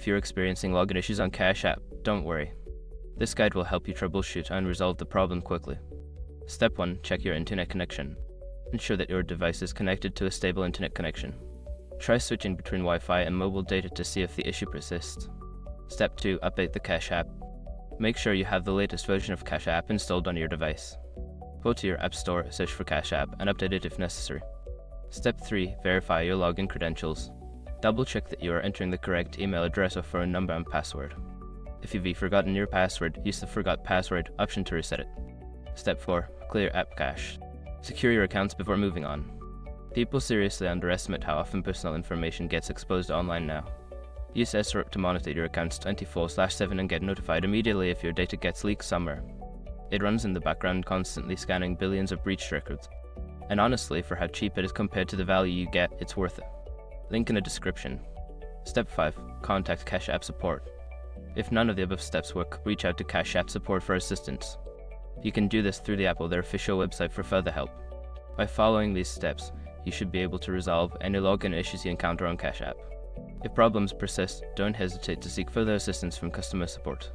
If you're experiencing login issues on Cash App, don't worry. This guide will help you troubleshoot and resolve the problem quickly. Step 1. Check your internet connection. Ensure that your device is connected to a stable internet connection. Try switching between Wi-Fi and mobile data to see if the issue persists. Step 2. Update the Cash App. Make sure you have the latest version of Cash App installed on your device. Go to your App Store, search for Cash App, and update it if necessary. Step 3. Verify your login credentials. Double-check that you are entering the correct email address or phone number and password. If you've forgotten your password, use the Forgot Password option to reset it. Step 4. Clear app cache. Secure your accounts before moving on. People seriously underestimate how often personal information gets exposed online now. Use SROP to monitor your accounts 24/7 and get notified immediately if your data gets leaked somewhere. It runs in the background, constantly scanning billions of breached records. And honestly, for how cheap it is compared to the value you get, it's worth it. Link in the description. Step 5. Contact Cash App support. If none of the above steps work, reach out to Cash App support for assistance. You can do this through the app or their official website for further help. By following these steps, you should be able to resolve any login issues you encounter on Cash App. If problems persist, don't hesitate to seek further assistance from customer support.